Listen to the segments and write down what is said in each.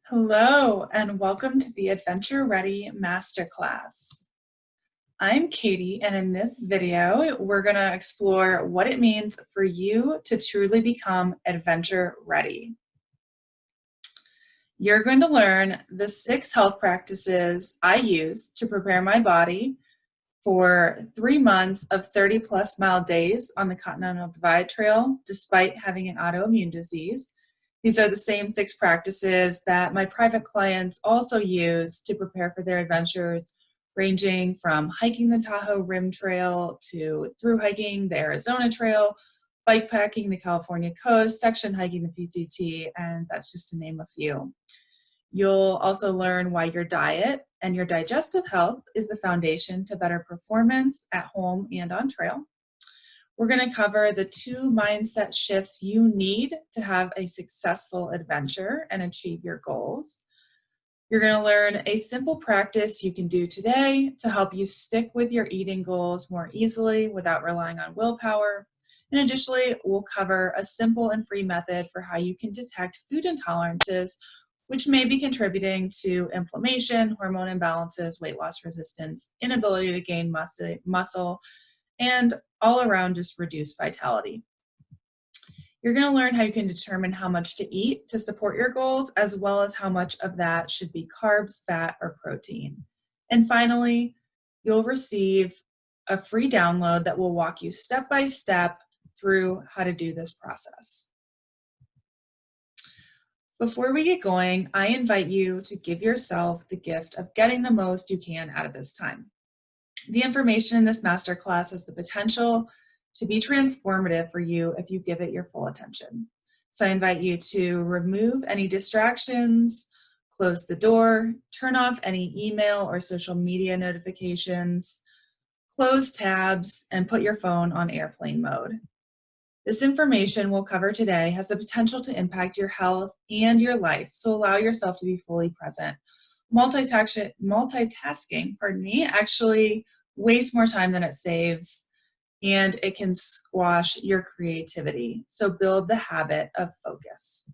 Hello, and welcome to the Adventure Ready Masterclass. I'm Katie, and in this video, we're going to explore what it means for you to truly become adventure ready. You're going to learn the 6 health practices I use to prepare my body for 3 months of 30-plus mile days on the Continental Divide Trail, despite having an autoimmune disease. These are the same 6 practices that my private clients also use to prepare for their adventures, ranging from hiking the Tahoe Rim Trail to thru-hiking the Arizona Trail, bikepacking the California coast, section hiking the PCT, and that's just to name a few. You'll also learn why your diet and your digestive health is the foundation to better performance at home and on trail. We're going to cover the 2 mindset shifts you need to have a successful adventure and achieve your goals. You're going to learn a simple practice you can do today to help you stick with your eating goals more easily without relying on willpower. And additionally, we'll cover a simple and free method for how you can detect food intolerances, which may be contributing to inflammation, hormone imbalances, weight loss resistance, inability to gain muscle, and all around just reduced vitality. You're going to learn how you can determine how much to eat to support your goals, as well as how much of that should be carbs, fat, or protein. And finally, you'll receive a free download that will walk you step by step through how to do this process. Before we get going, I invite you to give yourself the gift of getting the most you can out of this time. The information in this masterclass has the potential to be transformative for you if you give it your full attention. So I invite you to remove any distractions, close the door, turn off any email or social media notifications, close tabs, and put your phone on airplane mode. This information we'll cover today has the potential to impact your health and your life, so allow yourself to be fully present. Multitasking, actually wastes more time than it saves, and it can squash your creativity. So build the habit of focus.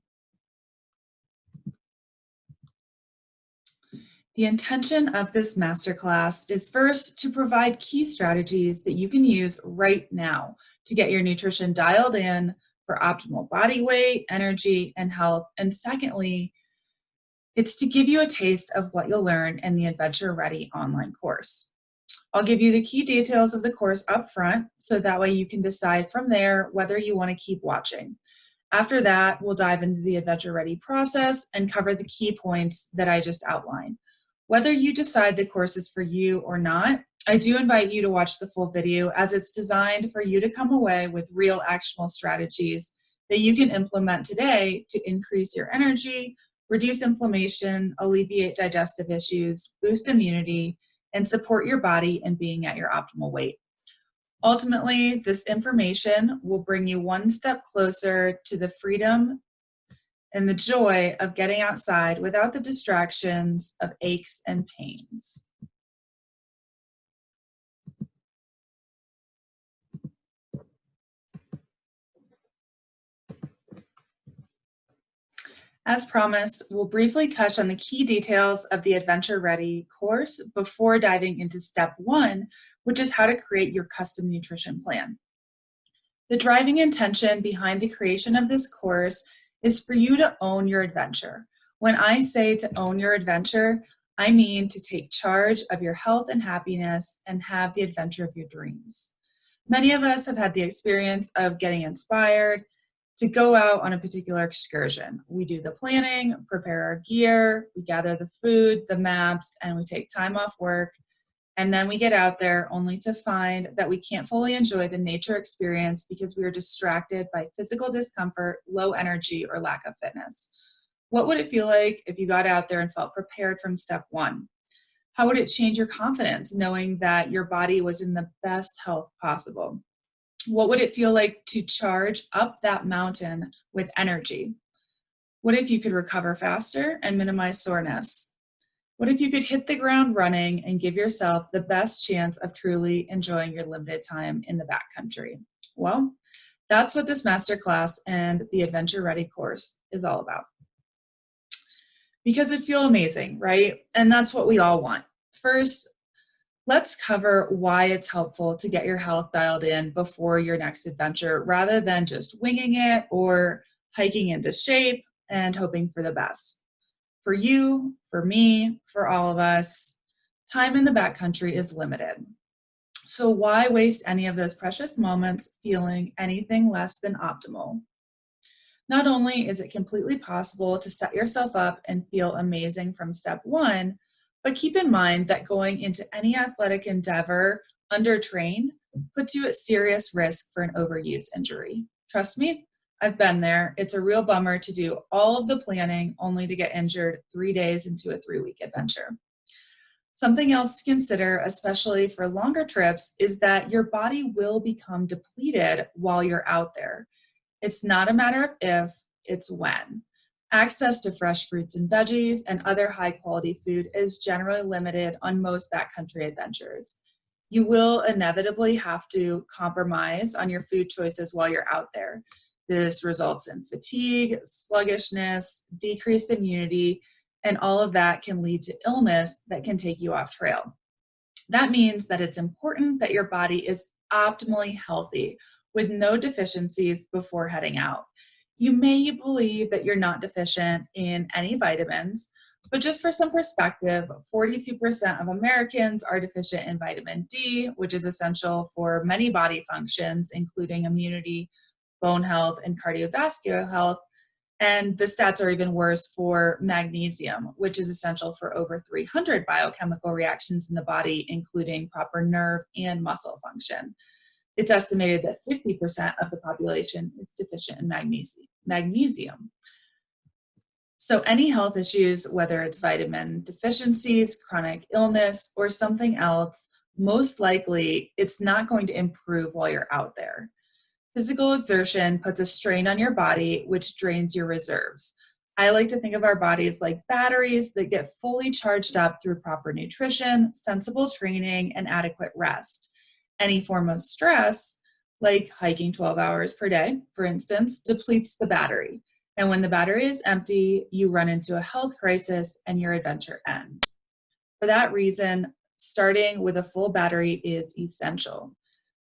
The intention of this masterclass is first to provide key strategies that you can use right now to get your nutrition dialed in for optimal body weight, energy, and health. And secondly, it's to give you a taste of what you'll learn in the Adventure Ready online course. I'll give you the key details of the course up front, so that way you can decide from there whether you want to keep watching. After that, we'll dive into the Adventure Ready process and cover the key points that I just outlined. Whether you decide the course is for you or not, I do invite you to watch the full video, as it's designed for you to come away with real actionable strategies that you can implement today to increase your energy, reduce inflammation, alleviate digestive issues, boost immunity, and support your body in being at your optimal weight. Ultimately, this information will bring you one step closer to the freedom and the joy of getting outside without the distractions of aches and pains. As promised, we'll briefly touch on the key details of the Adventure Ready course before diving into step 1, which is how to create your custom nutrition plan. The driving intention behind the creation of this course is for you to own your adventure. When I say to own your adventure, I mean to take charge of your health and happiness and have the adventure of your dreams. Many of us have had the experience of getting inspired to go out on a particular excursion. We do the planning, prepare our gear, we gather the food, the maps, and we take time off work. And then we get out there only to find that we can't fully enjoy the nature experience because we are distracted by physical discomfort, low energy, or lack of fitness. What would it feel like if you got out there and felt prepared from step 1? How would it change your confidence knowing that your body was in the best health possible? What would it feel like to charge up that mountain with energy? What if you could recover faster and minimize soreness? What if you could hit the ground running and give yourself the best chance of truly enjoying your limited time in the backcountry? Well, that's what this masterclass and the Adventure Ready course is all about. because it feels amazing, right? And that's what we all want. First, let's cover why it's helpful to get your health dialed in before your next adventure rather than just winging it or hiking into shape and hoping for the best. For you, for me, for all of us, time in the backcountry is limited. So why waste any of those precious moments feeling anything less than optimal? Not only is it completely possible to set yourself up and feel amazing from step one, but keep in mind that going into any athletic endeavor undertrained puts you at serious risk for an overuse injury. Trust me, I've been there. It's a real bummer to do all of the planning only to get injured 3 days into a 3-week adventure. Something else to consider, especially for longer trips, is that your body will become depleted while you're out there. It's not a matter of if, it's when. Access to fresh fruits and veggies and other high quality food is generally limited on most backcountry adventures. You will inevitably have to compromise on your food choices while you're out there. This results in fatigue, sluggishness, decreased immunity, and all of that can lead to illness that can take you off trail. That means that it's important that your body is optimally healthy with no deficiencies before heading out. You may believe that you're not deficient in any vitamins, but just for some perspective, 42% of Americans are deficient in vitamin D, which is essential for many body functions, including immunity, bone health, and cardiovascular health. And the stats are even worse for magnesium, which is essential for over 300 biochemical reactions in the body, including proper nerve and muscle function. It's estimated that 50% of the population is deficient in magnesium. So any health issues, whether it's vitamin deficiencies, chronic illness, or something else, most likely it's not going to improve while you're out there. Physical exertion puts a strain on your body, which drains your reserves. I like to think of our bodies like batteries that get fully charged up through proper nutrition, sensible training, and adequate rest. Any form of stress, like hiking 12 hours per day, for instance, depletes the battery. And when the battery is empty, you run into a health crisis and your adventure ends. For that reason, starting with a full battery is essential.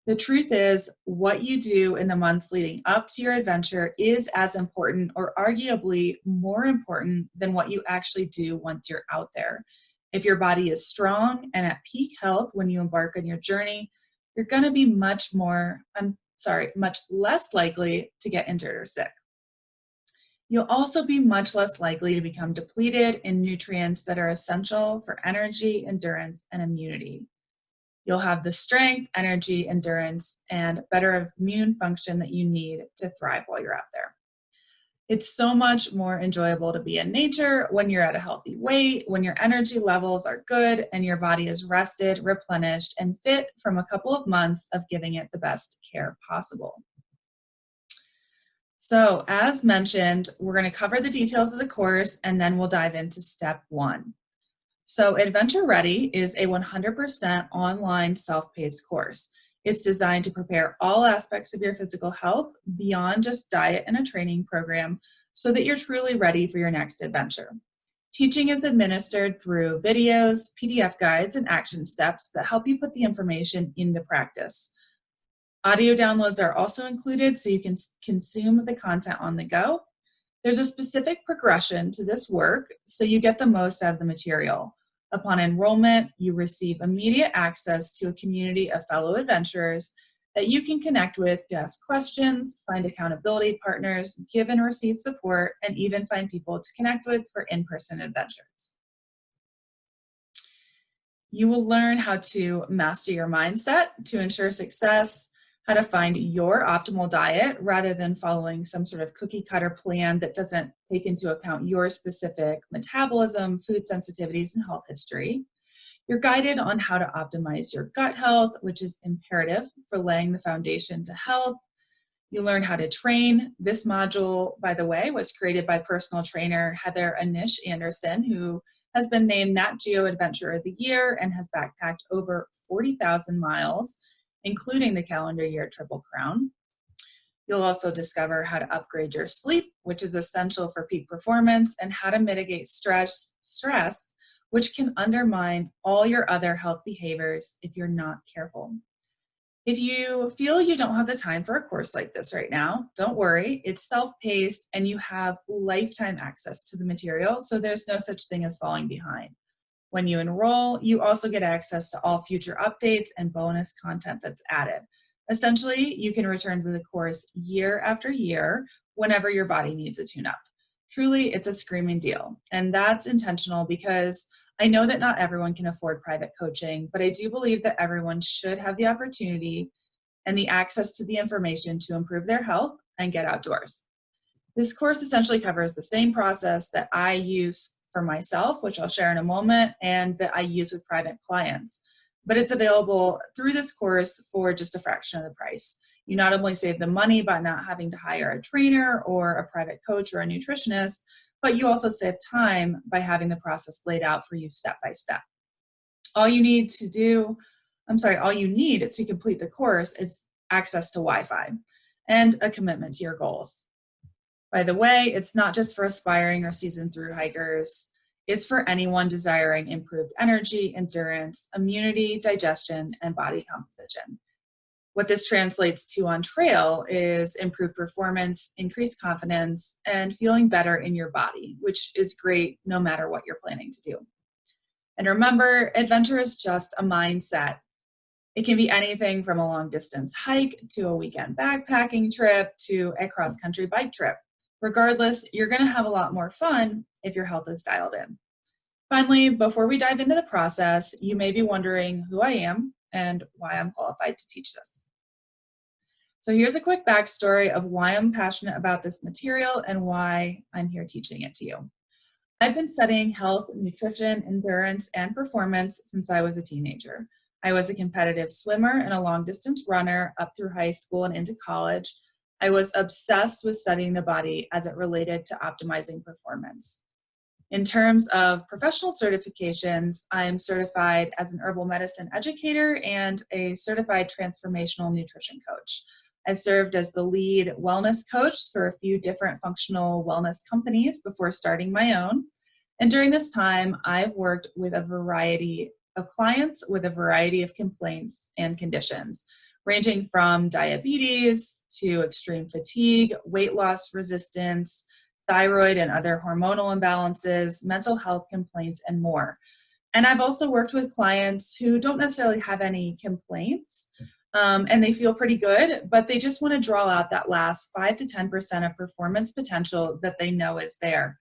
The truth is, what you do in the months leading up to your adventure is as important or arguably more important than what you actually do once you're out there. If your body is strong and at peak health when you embark on your journey, you're going to be much less likely to get injured or sick. You'll also be much less likely to become depleted in nutrients that are essential for energy, endurance, and immunity. You'll have the strength, energy, endurance, and better immune function that you need to thrive while you're out there. It's so much more enjoyable to be in nature when you're at a healthy weight, when your energy levels are good, and your body is rested, replenished, and fit from a couple of months of giving it the best care possible. So, as mentioned, we're going to cover the details of the course, and then we'll dive into step one. So Adventure Ready is a 100% online self-paced course. It's designed to prepare all aspects of your physical health beyond just diet and a training program so that you're truly ready for your next adventure. Teaching is administered through videos, PDF guides, and action steps that help you put the information into practice. Audio downloads are also included so you can consume the content on the go. There's a specific progression to this work so you get the most out of the material. Upon enrollment, you receive immediate access to a community of fellow adventurers that you can connect with to ask questions, find accountability partners, give and receive support, and even find people to connect with for in-person adventures. You will learn how to master your mindset to ensure success, how to find your optimal diet rather than following some sort of cookie cutter plan that doesn't take into account your specific metabolism, food sensitivities, and health history. You're guided on how to optimize your gut health, which is imperative for laying the foundation to health. You learn how to train. This module, by the way, was created by personal trainer Heather Anish Anderson, who has been named Nat Geo Adventurer of the Year and has backpacked over 40,000 miles, including the calendar year Triple Crown. You'll also discover how to upgrade your sleep, which is essential for peak performance, and how to mitigate stress, which can undermine all your other health behaviors if you're not careful. If you feel you don't have the time for a course like this right now, don't worry. It's self-paced and you have lifetime access to the material, so there's no such thing as falling behind. When you enroll, you also get access to all future updates and bonus content that's added. Essentially, you can return to the course year after year whenever your body needs a tune-up. Truly, it's a screaming deal. And that's intentional because I know that not everyone can afford private coaching, but I do believe that everyone should have the opportunity and the access to the information to improve their health and get outdoors. This course essentially covers the same process that I use for myself, which I'll share in a moment, and that I use with private clients. But it's available through this course for just a fraction of the price. You not only save the money by not having to hire a trainer or a private coach or a nutritionist, but you also save time by having the process laid out for you step by step. All you need to do, all you need to complete the course is access to Wi-Fi and a commitment to your goals. By the way, it's not just for aspiring or seasoned thru hikers. It's for anyone desiring improved energy, endurance, immunity, digestion, and body composition. What this translates to on trail is improved performance, increased confidence, and feeling better in your body, which is great no matter what you're planning to do. And remember, adventure is just a mindset. It can be anything from a long distance hike to a weekend backpacking trip to a cross country bike trip. Regardless, you're going to have a lot more fun if your health is dialed in. Finally, before we dive into the process, you may be wondering who I am and why I'm qualified to teach this. So here's a quick backstory of why I'm passionate about this material and why I'm here teaching it to you. I've been studying health, nutrition, endurance, and performance since I was a teenager. I was a competitive swimmer and a long-distance runner up through high school and into college. I was obsessed with studying the body as it related to optimizing performance. In terms of professional certifications, I am certified as an herbal medicine educator and a certified transformational nutrition coach. I've served as the lead wellness coach for a few different functional wellness companies before starting my own. And during this time, I've worked with a variety of clients with a variety of complaints and conditions, ranging from diabetes to extreme fatigue, weight loss resistance, thyroid and other hormonal imbalances, mental health complaints, and more. And I've also worked with clients who don't necessarily have any complaints, and they feel pretty good, but they just want to draw out that last 5 to 10% of performance potential that they know is there.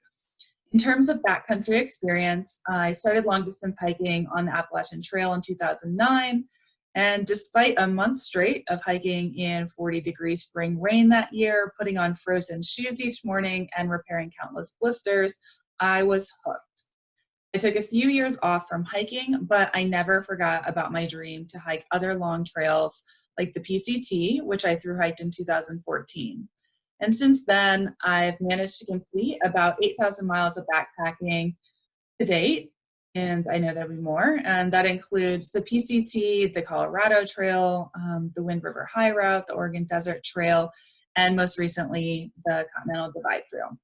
In terms of backcountry experience, I started long distance hiking on the Appalachian Trail in 2009. And despite a month straight of hiking in 40-degree spring rain that year, putting on frozen shoes each morning and repairing countless blisters, I was hooked. I took a few years off from hiking, but I never forgot about my dream to hike other long trails like the PCT, which I thru-hiked in 2014. And since then, I've managed to complete about 8,000 miles of backpacking to date, and I know there'll be more. And that includes the PCT, the Colorado Trail, the Wind River High Route, the Oregon Desert Trail, and most recently, the Continental Divide Trail.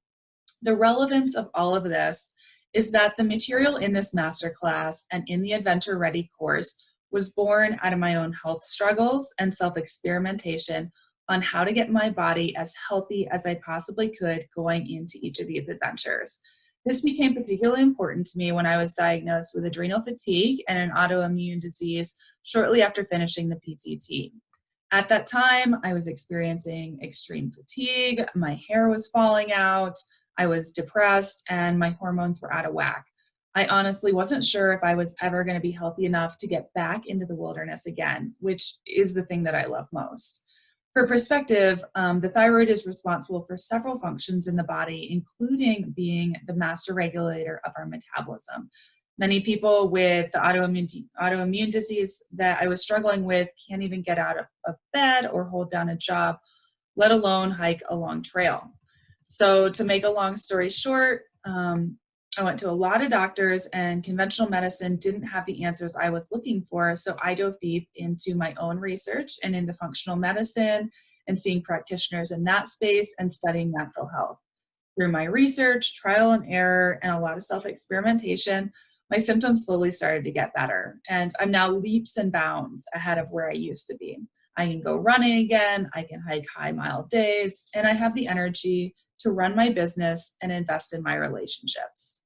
The relevance of all of this is that the material in this masterclass and in the Adventure Ready course was born out of my own health struggles and self-experimentation on how to get my body as healthy as I possibly could going into each of these adventures. This became particularly important to me when I was diagnosed with adrenal fatigue and an autoimmune disease shortly after finishing the PCT. At that time, I was experiencing extreme fatigue, my hair was falling out, I was depressed, and my hormones were out of whack. I honestly wasn't sure if I was ever going to be healthy enough to get back into the wilderness again, which is the thing that I love most. For perspective, the thyroid is responsible for several functions in the body, including being the master regulator of our metabolism. Many people with the autoimmune disease that I was struggling with can't even get out of bed or hold down a job, let alone hike a long trail. So to make a long story short, I went to a lot of doctors and conventional medicine didn't have the answers I was looking for. So I dove deep into my own research and into functional medicine and seeing practitioners in that space and studying natural health. Through my research, trial and error, and a lot of self-experimentation, my symptoms slowly started to get better. And I'm now leaps and bounds ahead of where I used to be. I can go running again, I can hike high mile days, and I have the energy to run my business and invest in my relationships.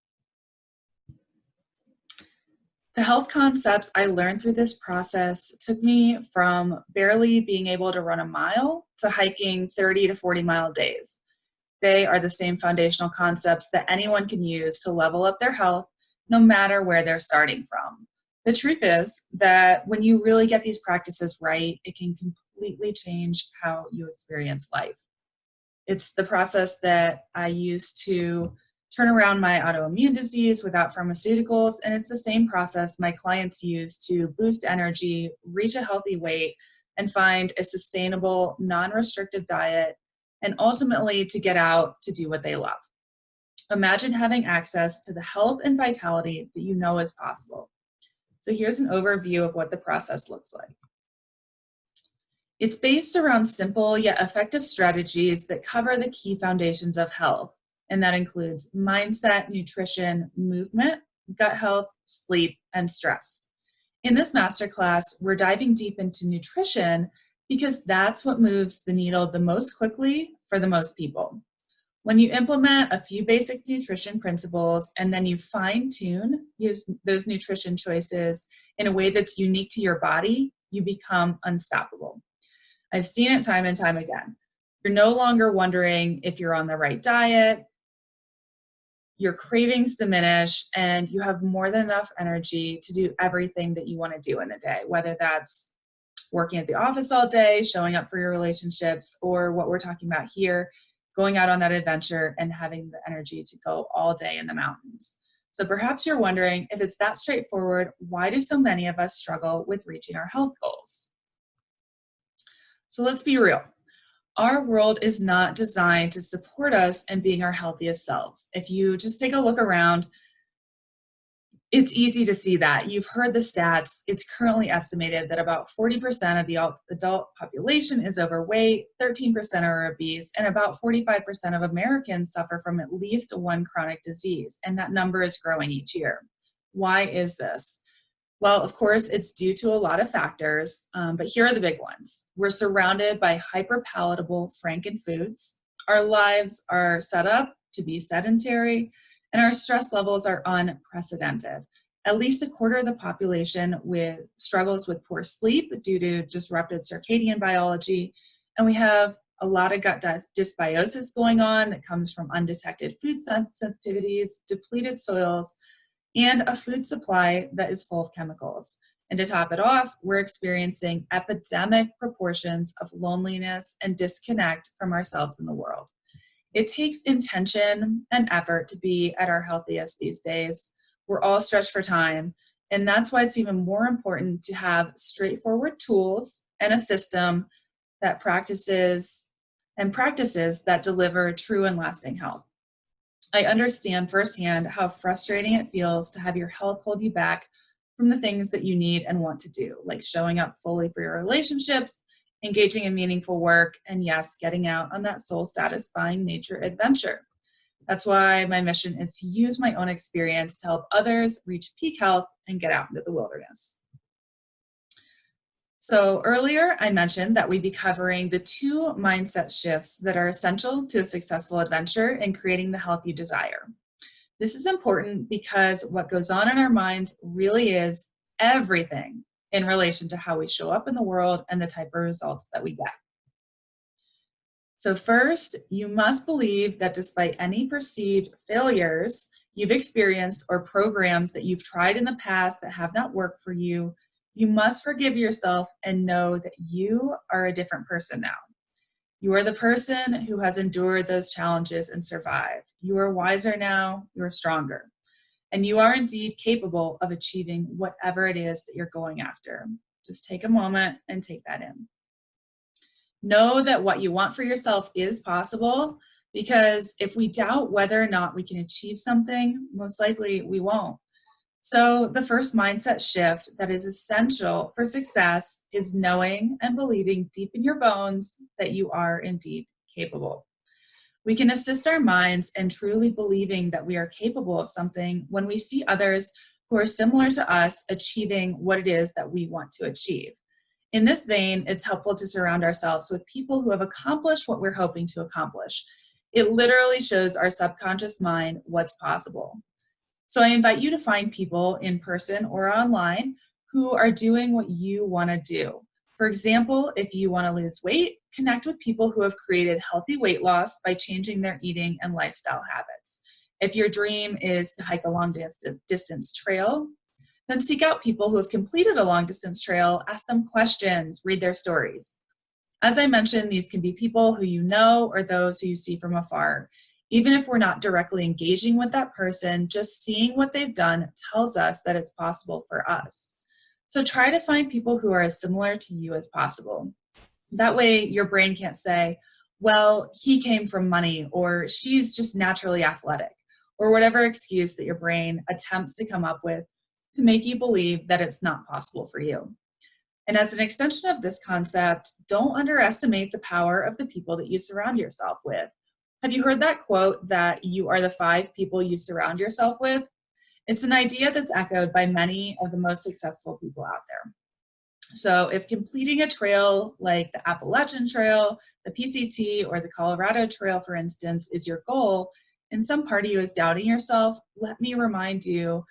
The health concepts I learned through this process took me from barely being able to run a mile to hiking 30 to 40-mile days. They are the same foundational concepts that anyone can use to level up their health, no matter where they're starting from. The truth is that when you really get these practices right, it can completely change how you experience life. It's the process that I use to turn around my autoimmune disease without pharmaceuticals, and it's the same process my clients use to boost energy, reach a healthy weight, and find a sustainable, non-restrictive diet, and ultimately to get out to do what they love. Imagine having access to the health and vitality that you know is possible. So here's an overview of what the process looks like. It's based around simple yet effective strategies that cover the key foundations of health, and that includes mindset, nutrition, movement, gut health, sleep, and stress. In this masterclass, we're diving deep into nutrition because that's what moves the needle the most quickly for the most people. When you implement a few basic nutrition principles and then you fine-tune those nutrition choices in a way that's unique to your body, you become unstoppable. I've seen it time and time again. You're no longer wondering if you're on the right diet, your cravings diminish, and you have more than enough energy to do everything that you want to do in a day, whether that's working at the office all day, showing up for your relationships, or what we're talking about here, going out on that adventure and having the energy to go all day in the mountains. So perhaps you're wondering, if it's that straightforward, why do so many of us struggle with reaching our health goals? So let's be real. Our world is not designed to support us in being our healthiest selves. If you just take a look around, it's easy to see that. You've heard the stats. It's currently estimated that about 40% of the adult population is overweight, 13% are obese, and about 45% of Americans suffer from at least one chronic disease, and that number is growing each year. Why is this? Well, of course, it's due to a lot of factors, but here are the big ones. We're surrounded by hyper-palatable Franken foods. Our lives are set up to be sedentary, and our stress levels are unprecedented. At least a quarter of the population struggles with poor sleep due to disrupted circadian biology, and we have a lot of gut dysbiosis going on that comes from undetected food sensitivities, depleted soils, and a food supply that is full of chemicals. And to top it off, we're experiencing epidemic proportions of loneliness and disconnect from ourselves and the world. It takes intention and effort to be at our healthiest these days. We're all stretched for time, and that's why it's even more important to have straightforward tools and a system that practices that deliver true and lasting health. I understand firsthand how frustrating it feels to have your health hold you back from the things that you need and want to do, like showing up fully for your relationships, engaging in meaningful work, and yes, getting out on that soul-satisfying nature adventure. That's why my mission is to use my own experience to help others reach peak health and get out into the wilderness. So earlier I mentioned that we'd be covering the 2 mindset shifts that are essential to a successful adventure and creating the health you desire. This is important because what goes on in our minds really is everything in relation to how we show up in the world and the type of results that we get. So first, you must believe that despite any perceived failures you've experienced or programs that you've tried in the past that have not worked for you, you must forgive yourself and know that you are a different person now. You are the person who has endured those challenges and survived. You are wiser now, you are stronger, and you are indeed capable of achieving whatever it is that you're going after. Just take a moment and take that in. Know that what you want for yourself is possible, because if we doubt whether or not we can achieve something, most likely we won't. So, the first mindset shift that is essential for success is knowing and believing deep in your bones that you are indeed capable. We can assist our minds in truly believing that we are capable of something when we see others who are similar to us achieving what it is that we want to achieve. In this vein, it's helpful to surround ourselves with people who have accomplished what we're hoping to accomplish. It literally shows our subconscious mind what's possible. So I invite you to find people in person or online who are doing what you want to do. For example, if you want to lose weight, connect with people who have created healthy weight loss by changing their eating and lifestyle habits. If your dream is to hike a long distance trail, then seek out people who have completed a long distance trail, ask them questions, read their stories. As I mentioned, these can be people who you know or those who you see from afar. Even if we're not directly engaging with that person, just seeing what they've done tells us that it's possible for us. So try to find people who are as similar to you as possible. That way, your brain can't say, well, he came from money, or she's just naturally athletic, or whatever excuse that your brain attempts to come up with to make you believe that it's not possible for you. And as an extension of this concept, don't underestimate the power of the people that you surround yourself with. Have you heard that quote that you are the 5 people you surround yourself with? It's an idea that's echoed by many of the most successful people out there. So if completing a trail like the Appalachian Trail, the PCT, or the Colorado Trail, for instance, is your goal, and some part of you is doubting yourself, let me remind you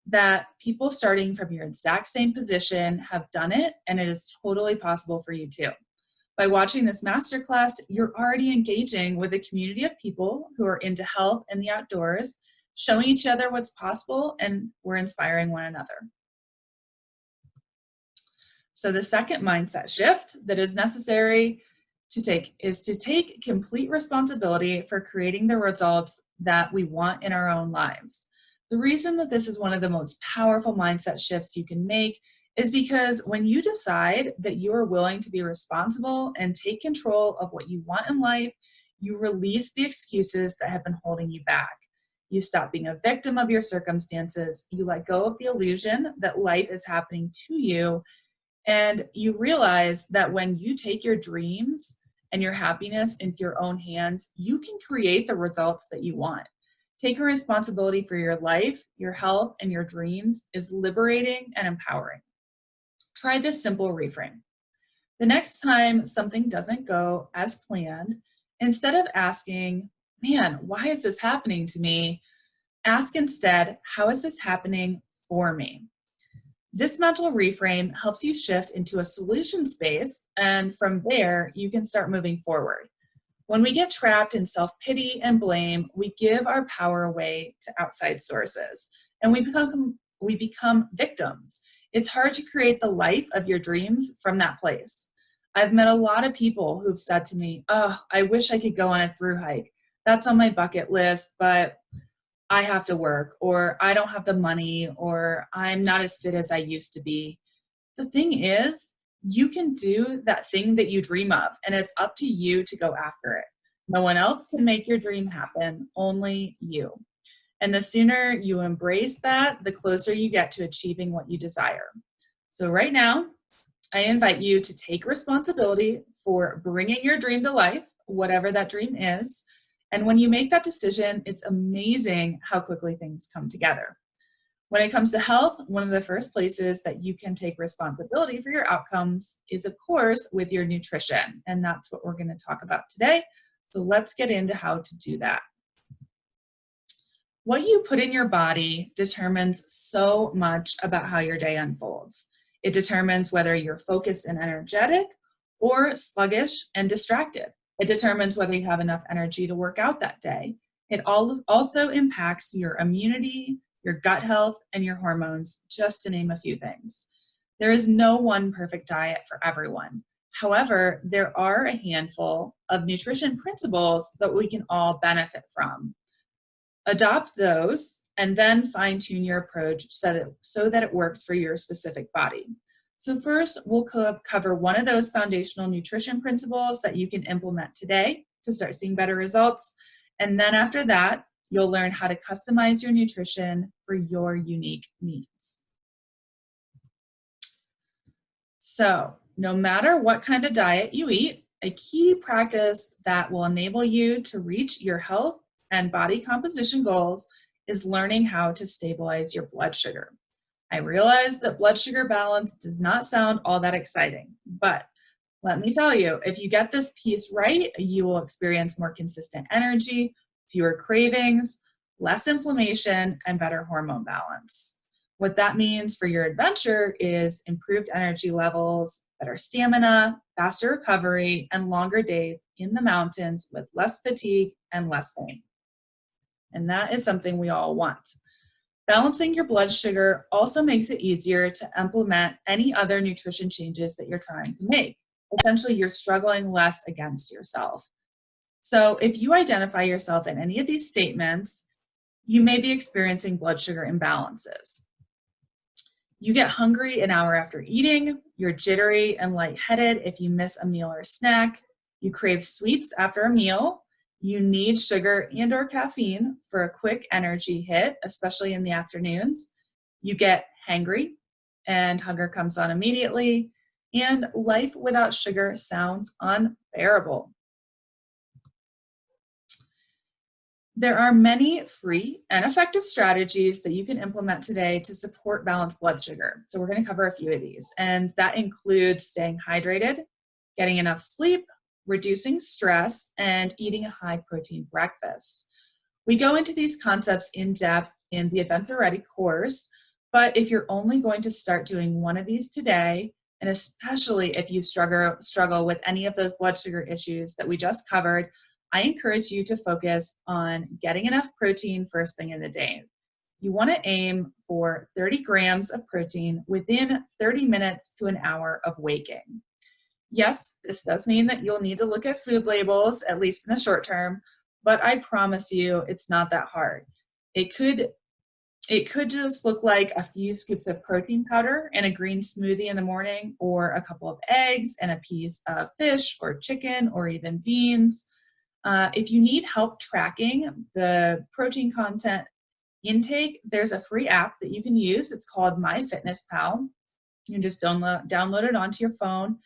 that people starting from your exact same position have done it, and it is totally possible for you too. By watching this masterclass, you're already engaging with a community of people who are into health and the outdoors, showing each other what's possible, and we're inspiring one another. So the second mindset shift that is necessary to take is to take complete responsibility for creating the results that we want in our own lives. The reason that this is one of the most powerful mindset shifts you can make is because when you decide that you are willing to be responsible and take control of what you want in life, you release the excuses that have been holding you back. You stop being a victim of your circumstances. You let go of the illusion that life is happening to you. And you realize that when you take your dreams and your happiness into your own hands, you can create the results that you want. Taking responsibility for your life, your health, and your dreams is liberating and empowering. Try this simple reframe. The next time something doesn't go as planned, instead of asking, man, why is this happening to me? Ask instead, how is this happening for me? This mental reframe helps you shift into a solution space, and from there, you can start moving forward. When we get trapped in self-pity and blame, we give our power away to outside sources, and we become victims. It's hard to create the life of your dreams from that place. I've met a lot of people who've said to me, oh, I wish I could go on a thru hike. That's on my bucket list, but I have to work, or I don't have the money, or I'm not as fit as I used to be. The thing is, you can do that thing that you dream of, and it's up to you to go after it. No one else can make your dream happen, only you. And the sooner you embrace that, the closer you get to achieving what you desire. So right now, I invite you to take responsibility for bringing your dream to life, whatever that dream is. And when you make that decision, it's amazing how quickly things come together. When it comes to health, one of the first places that you can take responsibility for your outcomes is, of course, with your nutrition. And that's what we're going to talk about today. So let's get into how to do that. What you put in your body determines so much about how your day unfolds. It determines whether you're focused and energetic or sluggish and distracted. It determines whether you have enough energy to work out that day. It also impacts your immunity, your gut health, and your hormones, just to name a few things. There is no one perfect diet for everyone. However, there are a handful of nutrition principles that we can all benefit from. Adopt those and then fine-tune your approach so that it works for your specific body. So first, we'll cover one of those foundational nutrition principles that you can implement today to start seeing better results. And then after that, You'll learn how to customize your nutrition for your unique needs. So, no matter what kind of diet you eat, a key practice that will enable you to reach your health and body composition goals is learning how to stabilize your blood sugar. I realize that blood sugar balance does not sound all that exciting, but let me tell you, if you get this piece right, you will experience more consistent energy, fewer cravings, less inflammation, and better hormone balance. What that means for your adventure is improved energy levels, better stamina, faster recovery, and longer days in the mountains with less fatigue and less pain. And that is something we all want. Balancing your blood sugar also makes it easier to implement any other nutrition changes that you're trying to make. Essentially, you're struggling less against yourself. So if you identify yourself in any of these statements, you may be experiencing blood sugar imbalances. You get hungry an hour after eating, you're jittery and lightheaded if you miss a meal or snack, you crave sweets after a meal, you need sugar and or caffeine for a quick energy hit, especially in the afternoons, you get hangry and hunger comes on immediately, and life without sugar sounds unbearable. There are many free and effective strategies that you can implement today to support balanced blood sugar. So we're going to cover a few of these, and that includes staying hydrated, getting enough sleep, reducing stress, and eating a high-protein breakfast. We go into these concepts in depth in the Adventure Ready course, but if you're only going to start doing one of these today, and especially if you struggle with any of those blood sugar issues that we just covered, I encourage you to focus on getting enough protein first thing in the day. You want to aim for 30 grams of protein within 30 minutes to an hour of waking. Yes, this does mean that you'll need to look at food labels, at least in the short term, but I promise you it's not that hard. It could just look like a few scoops of protein powder and a green smoothie in the morning, or a couple of eggs and a piece of fish or chicken or even beans. If you need help tracking the protein content intake, there's a free app that you can use. It's called MyFitnessPal. You can just download it onto your phone.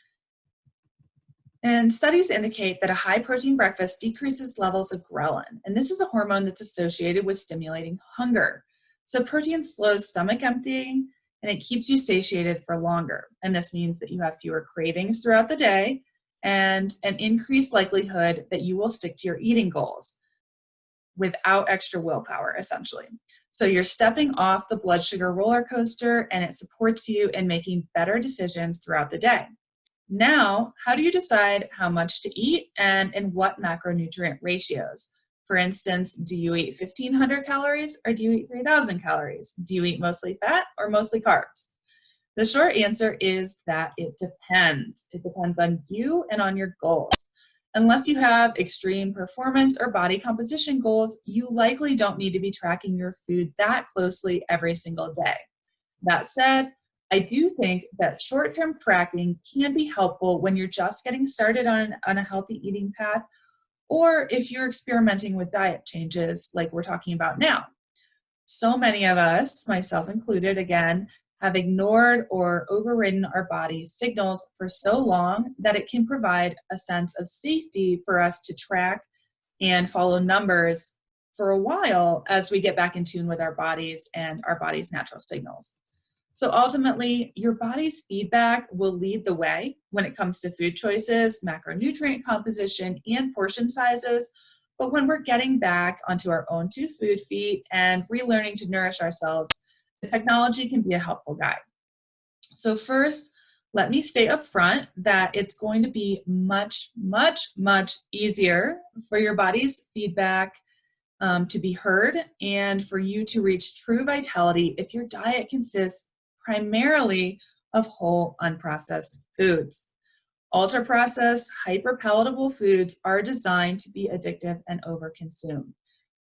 And studies indicate that a high protein breakfast decreases levels of ghrelin. And this is a hormone that's associated with stimulating hunger. So protein slows stomach emptying and it keeps you satiated for longer. And this means that you have fewer cravings throughout the day and an increased likelihood that you will stick to your eating goals without extra willpower, essentially. So you're stepping off the blood sugar roller coaster, and it supports you in making better decisions throughout the day. Now, how do you decide how much to eat and in what macronutrient ratios? For instance, do you eat 1,500 calories or do you eat 3,000 calories? Do you eat mostly fat or mostly carbs? The short answer is that it depends. It depends on you and on your goals. Unless you have extreme performance or body composition goals, you likely don't need to be tracking your food that closely every single day. That said, I do think that short-term tracking can be helpful when you're just getting started on a healthy eating path, or if you're experimenting with diet changes like we're talking about now. So many of us, myself included again, have ignored or overridden our body's signals for so long that it can provide a sense of safety for us to track and follow numbers for a while as we get back in tune with our bodies and our body's natural signals. So ultimately, your body's feedback will lead the way when it comes to food choices, macronutrient composition, and portion sizes. But when we're getting back onto our own two food feet and relearning to nourish ourselves, the technology can be a helpful guide. So first, let me state up front that it's going to be much, much, much easier for your body's feedback to be heard and for you to reach true vitality if your diet consists primarily of whole, unprocessed foods. Ultra-processed, hyper-palatable foods are designed to be addictive and overconsumed.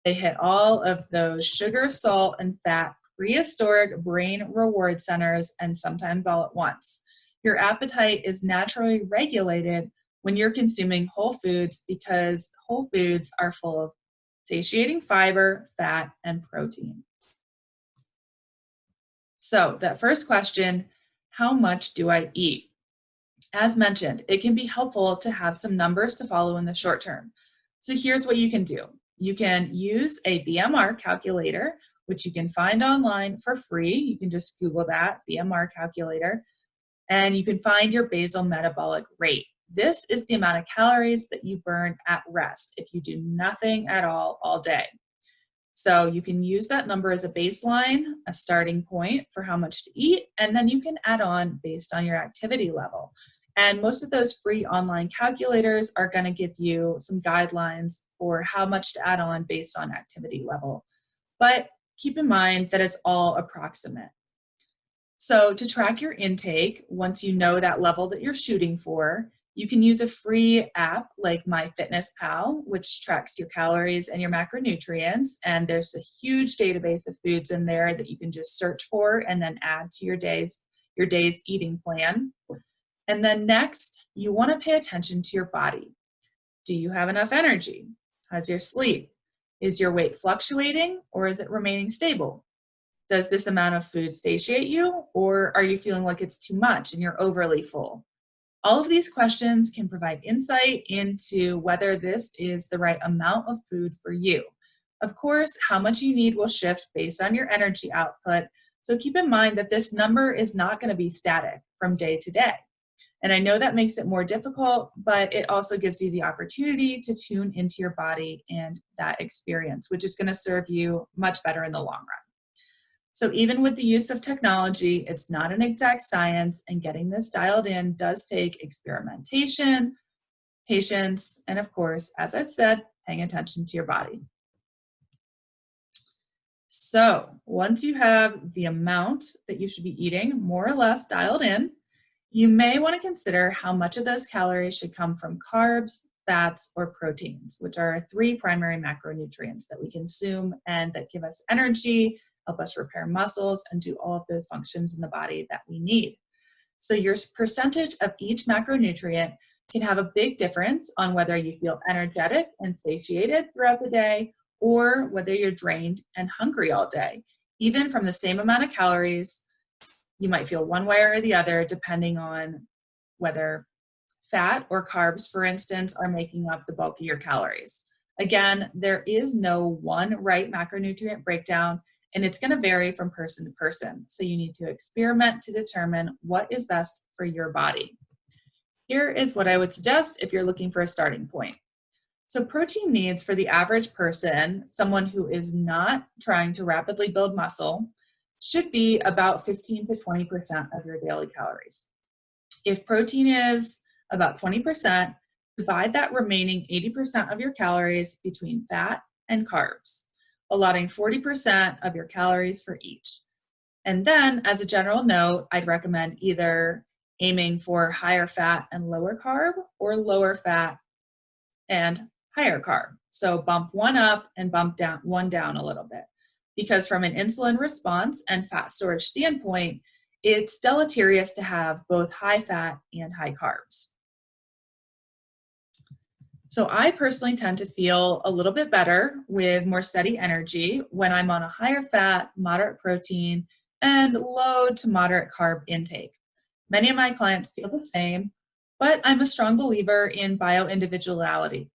They hit all of those sugar, salt, and fat prehistoric brain reward centers, and sometimes all at once. Your appetite is naturally regulated when you're consuming whole foods because whole foods are full of satiating fiber, fat, and protein. So that first question, how much do I eat? As mentioned, it can be helpful to have some numbers to follow in the short term. So here's what you can do. You can use a BMR calculator, which you can find online for free. You can just Google that, BMR calculator, and you can find your basal metabolic rate. This is the amount of calories that you burn at rest if you do nothing at all day. So you can use that number as a baseline, a starting point for how much to eat, and then you can add on based on your activity level. And most of those free online calculators are going to give you some guidelines for how much to add on based on activity level. But keep in mind that it's all approximate. So to track your intake, once you know that level that you're shooting for, you can use a free app like MyFitnessPal, which tracks your calories and your macronutrients. And there's a huge database of foods in there that you can just search for and then add to your day's eating plan. And then next, you want to pay attention to your body. Do you have enough energy? How's your sleep? Is your weight fluctuating or is it remaining stable? Does this amount of food satiate you, or are you feeling like it's too much and you're overly full? All of these questions can provide insight into whether this is the right amount of food for you. Of course, how much you need will shift based on your energy output, so keep in mind that this number is not going to be static from day to day. And I know that makes it more difficult, but it also gives you the opportunity to tune into your body and that experience, which is going to serve you much better in the long run. So even with the use of technology, it's not an exact science, and getting this dialed in does take experimentation, patience, and of course, as I've said, paying attention to your body. So once you have the amount that you should be eating more or less dialed in, you may want to consider how much of those calories should come from carbs, fats, or proteins, which are 3 primary macronutrients that we consume and that give us energy, help us repair muscles, and do all of those functions in the body that we need. So your percentage of each macronutrient can have a big difference on whether you feel energetic and satiated throughout the day, or whether you're drained and hungry all day. Even from the same amount of calories, you might feel one way or the other, depending on whether fat or carbs, for instance, are making up the bulk of your calories. Again, there is no one right macronutrient breakdown, and it's going to vary from person to person. So you need to experiment to determine what is best for your body. Here is what I would suggest if you're looking for a starting point. So protein needs for the average person, someone who is not trying to rapidly build muscle, should be about 15 to 20% of your daily calories. If protein is about 20%, divide that remaining 80% of your calories between fat and carbs, allotting 40% of your calories for each. And then, as a general note, I'd recommend either aiming for higher fat and lower carb, or lower fat and higher carb. So bump one up and bump one down a little bit. Because from an insulin response and fat storage standpoint, it's deleterious to have both high fat and high carbs. So I personally tend to feel a little bit better with more steady energy when I'm on a higher fat, moderate protein, and low to moderate carb intake. Many of my clients feel the same, but I'm a strong believer in bio-individuality.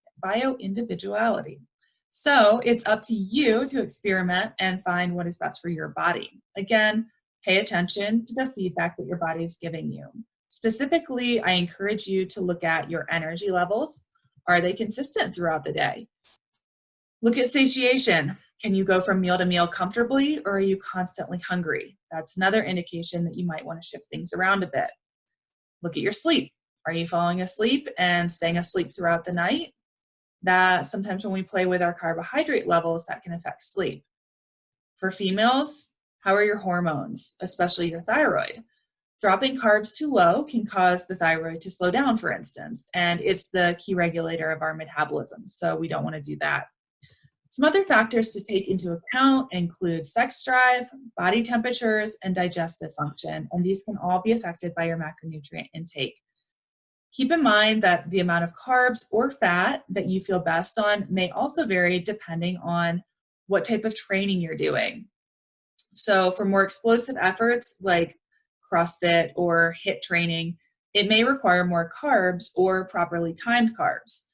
So it's up to you to experiment and find what is best for your body. Again, pay attention to the feedback that your body is giving you. Specifically, I encourage you to look at your energy levels. Are they consistent throughout the day? Look at satiation. Can you go from meal to meal comfortably, or are you constantly hungry? That's another indication that you might want to shift things around a bit. Look at your sleep. Are you falling asleep and staying asleep throughout the night? That sometimes when we play with our carbohydrate levels, that can affect sleep. For females, how are your hormones, especially your thyroid? Dropping carbs too low can cause the thyroid to slow down, for instance, and it's the key regulator of our metabolism, so we don't want to do that. Some other factors to take into account include sex drive, body temperatures, and digestive function, and these can all be affected by your macronutrient intake. Keep in mind that the amount of carbs or fat that you feel best on may also vary depending on what type of training you're doing. So for more explosive efforts like CrossFit or HIIT training, it may require more carbs or properly timed carbs,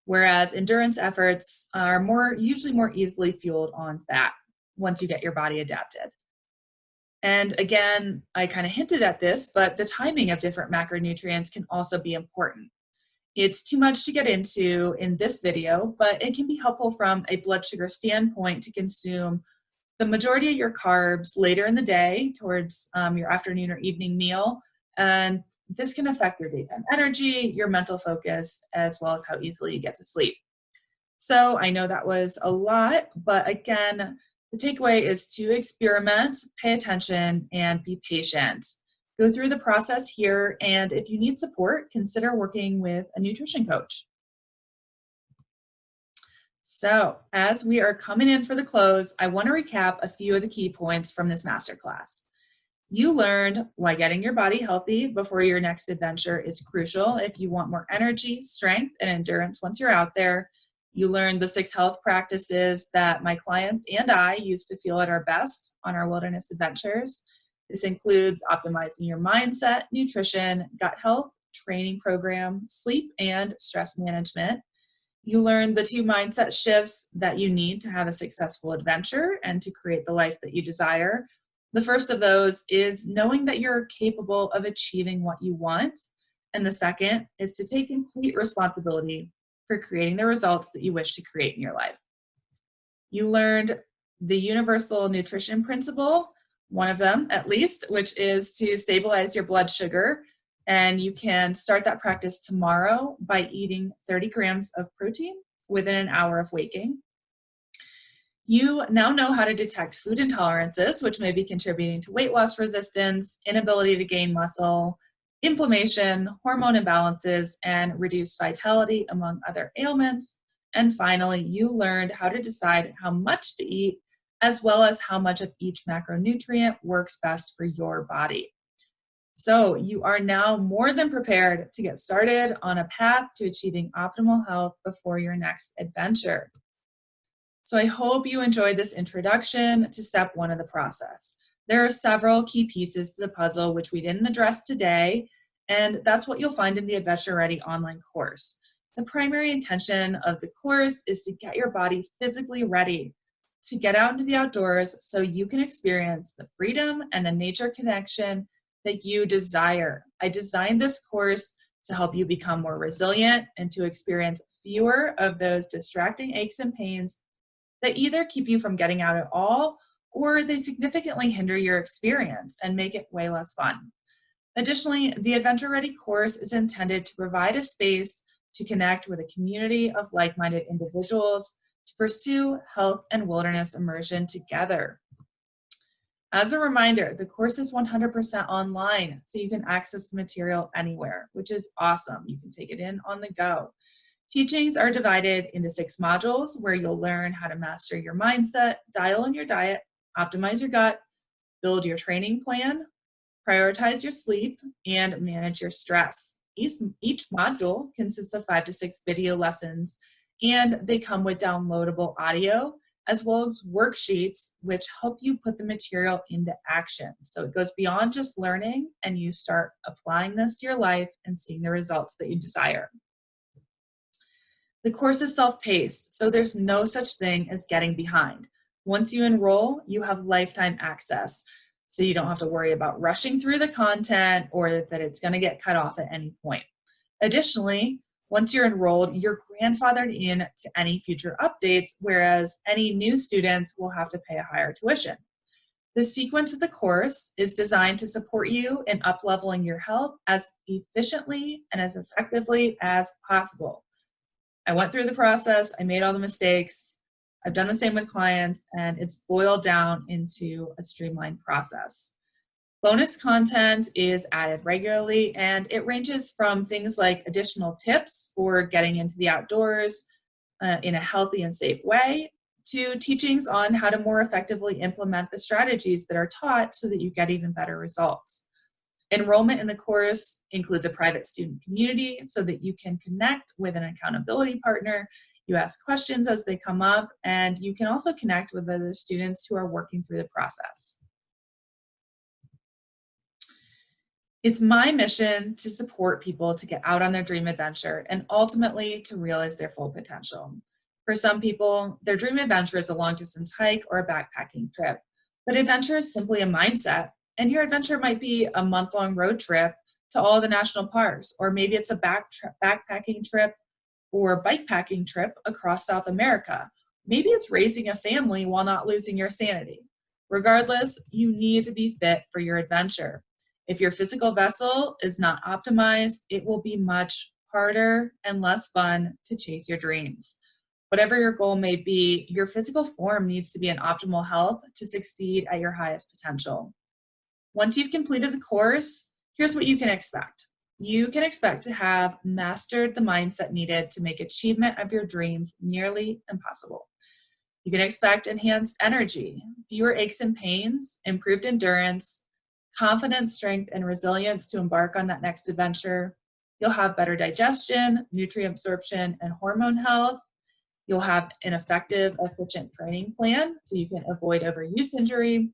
whereas endurance efforts are usually more easily fueled on fat once you get your body adapted. And again, I kind of hinted at this, but the timing of different macronutrients can also be important. It's too much to get into in this video, but it can be helpful from a blood sugar standpoint to consume the majority of your carbs later in the day towards your afternoon or evening meal. And this can affect your daytime energy, your mental focus, as well as how easily you get to sleep. So I know that was a lot, but again, the takeaway is to experiment, pay attention, and be patient. Go through the process here, and if you need support, consider working with a nutrition coach. So as we are coming in for the close, I want to recap a few of the key points from this masterclass. You learned why getting your body healthy before your next adventure is crucial if you want more energy, strength, and endurance once you're out there. You learned the 6 health practices that my clients and I use to feel at our best on our wilderness adventures. This includes optimizing your mindset, nutrition, gut health, training program, sleep, and stress management. You learned the 2 mindset shifts that you need to have a successful adventure and to create the life that you desire. The first of those is knowing that you're capable of achieving what you want. And the second is to take complete responsibility for creating the results that you wish to create in your life. You learned the universal nutrition principle, one of them at least, which is to stabilize your blood sugar. And you can start that practice tomorrow by eating 30 grams of protein within an hour of waking. You now know how to detect food intolerances, which may be contributing to weight loss resistance, inability to gain muscle, inflammation, hormone imbalances, and reduced vitality, among other ailments. And finally, you learned how to decide how much to eat, as well as how much of each macronutrient works best for your body. So you are now more than prepared to get started on a path to achieving optimal health before your next adventure. So I hope you enjoyed this introduction to step 1 of the process. There are several key pieces to the puzzle which we didn't address today, and that's what you'll find in the Adventure Ready online course. The primary intention of the course is to get your body physically ready to get out into the outdoors so you can experience the freedom and the nature connection that you desire. I designed this course to help you become more resilient and to experience fewer of those distracting aches and pains that either keep you from getting out at all or they significantly hinder your experience and make it way less fun. Additionally, the Adventure Ready course is intended to provide a space to connect with a community of like-minded individuals to pursue health and wilderness immersion together. As a reminder, the course is 100% online, so you can access the material anywhere, which is awesome. You can take it in on the go. Teachings are divided into 6 modules where you'll learn how to master your mindset, dial in your diet, optimize your gut, build your training plan, prioritize your sleep, and manage your stress. Each module consists of 5 to 6 video lessons, and they come with downloadable audio as well as worksheets which help you put the material into action. So it goes beyond just learning, and you start applying this to your life and seeing the results that you desire. The course is self-paced, so there's no such thing as getting behind. Once you enroll, you have lifetime access, so you don't have to worry about rushing through the content or that it's going to get cut off at any point. Additionally, once you're enrolled, you're grandfathered in to any future updates, whereas any new students will have to pay a higher tuition. The sequence of the course is designed to support you in up-leveling your health as efficiently and as effectively as possible. I went through the process, I made all the mistakes, I've done the same with clients, and it's boiled down into a streamlined process. Bonus content is added regularly, and it ranges from things like additional tips for getting into the outdoors in a healthy and safe way to teachings on how to more effectively implement the strategies that are taught so that you get even better results. Enrollment in the course includes a private student community so that you can connect with an accountability partner. You ask questions as they come up, and you can also connect with other students who are working through the process. It's my mission to support people to get out on their dream adventure and ultimately to realize their full potential. For some people, their dream adventure is a long distance hike or a backpacking trip, but adventure is simply a mindset. And your adventure might be a month-long road trip to all the national parks, or maybe it's a backpacking trip or bikepacking trip across South America. Maybe it's raising a family while not losing your sanity. Regardless, you need to be fit for your adventure. If your physical vessel is not optimized, it will be much harder and less fun to chase your dreams. Whatever your goal may be, your physical form needs to be in optimal health to succeed at your highest potential. Once you've completed the course, here's what you can expect. You can expect to have mastered the mindset needed to make achievement of your dreams nearly impossible. You can expect enhanced energy, fewer aches and pains, improved endurance, confidence, strength, and resilience to embark on that next adventure. You'll have better digestion, nutrient absorption, and hormone health. You'll have an effective, efficient training plan so you can avoid overuse injury.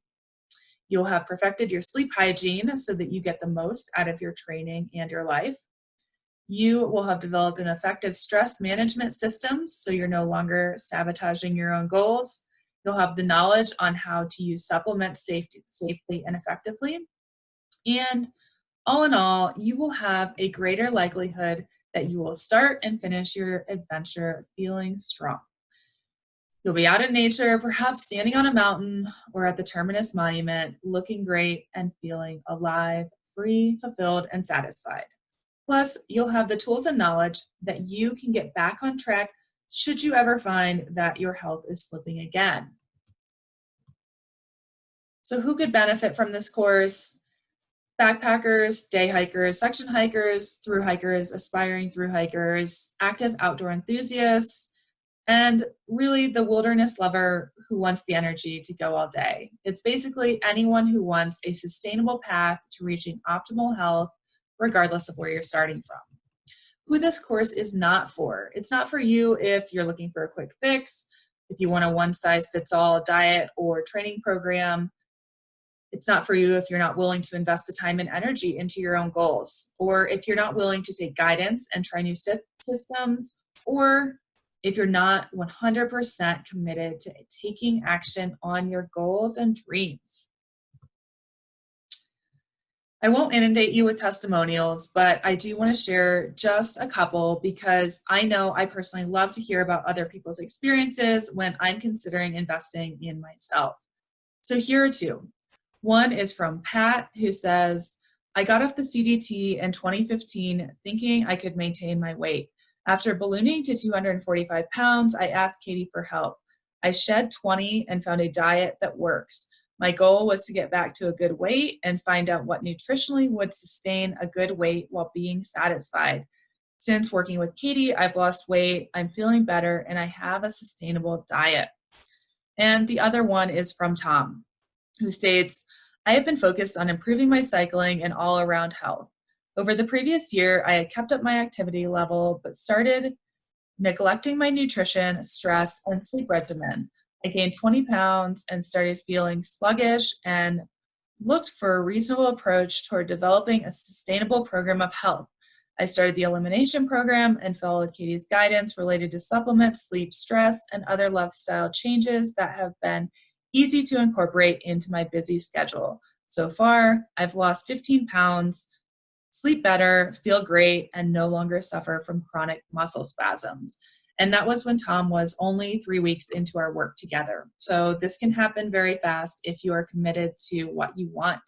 You'll have perfected your sleep hygiene so that you get the most out of your training and your life. You will have developed an effective stress management system so you're no longer sabotaging your own goals. You'll have the knowledge on how to use supplements safely and effectively. And all in all, you will have a greater likelihood that you will start and finish your adventure feeling strong. You'll be out in nature, perhaps standing on a mountain or at the Terminus Monument, looking great and feeling alive, free, fulfilled, and satisfied. Plus, you'll have the tools and knowledge that you can get back on track should you ever find that your health is slipping again. So who could benefit from this course? Backpackers, day hikers, section hikers, thru hikers, aspiring thru hikers, active outdoor enthusiasts, and really the wilderness lover who wants the energy to go all day. It's basically anyone who wants a sustainable path to reaching optimal health, regardless of where you're starting from. Who this course is not for. It's not for you if you're looking for a quick fix, if you want a one-size-fits-all diet or training program. It's not for you if you're not willing to invest the time and energy into your own goals, or if you're not willing to take guidance and try new systems, or if you're not 100% committed to taking action on your goals and dreams. I won't inundate you with testimonials, but I do want to share just a couple because I know I personally love to hear about other people's experiences when I'm considering investing in myself. So here are two. One is from Pat, who says, I got off the CDT in 2015 thinking I could maintain my weight. After ballooning to 245 pounds, I asked Katie for help. I shed 20 and found a diet that works. My goal was to get back to a good weight and find out what nutritionally would sustain a good weight while being satisfied. Since working with Katie, I've lost weight, I'm feeling better, and I have a sustainable diet. And the other one is from Tom, who states, I have been focused on improving my cycling and all-around health. Over the previous year, I had kept up my activity level, but started neglecting my nutrition, stress, and sleep regimen. I gained 20 pounds and started feeling sluggish and looked for a reasonable approach toward developing a sustainable program of health. I started the elimination program and followed Katie's guidance related to supplements, sleep, stress, and other lifestyle changes that have been easy to incorporate into my busy schedule. So far, I've lost 15 pounds, sleep better, feel great, and no longer suffer from chronic muscle spasms. And that was when Tom was only 3 weeks into our work together. So this can happen very fast if you are committed to what you want.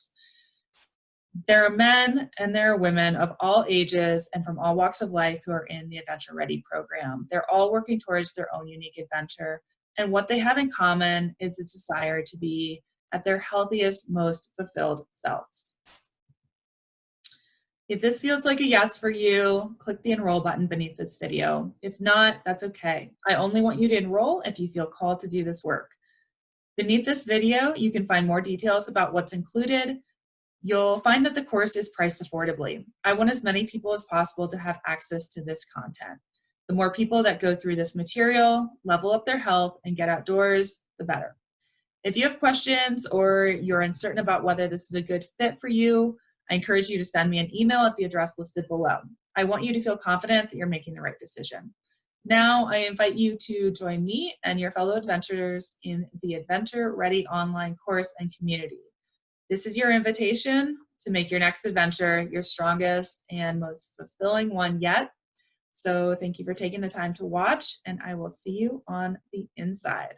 There are men and there are women of all ages and from all walks of life who are in the Adventure Ready program. They're all working towards their own unique adventure. And what they have in common is a desire to be at their healthiest, most fulfilled selves. If this feels like a yes for you, click the enroll button beneath this video. If not, that's okay. I only want you to enroll if you feel called to do this work. Beneath this video, you can find more details about what's included. You'll find that the course is priced affordably. I want as many people as possible to have access to this content. The more people that go through this material, level up their health, and get outdoors, the better. If you have questions or you're uncertain about whether this is a good fit for you, I encourage you to send me an email at the address listed below. I want you to feel confident that you're making the right decision. Now, I invite you to join me and your fellow adventurers in the Adventure Ready online course and community. This is your invitation to make your next adventure your strongest and most fulfilling one yet. So thank you for taking the time to watch, and I will see you on the inside.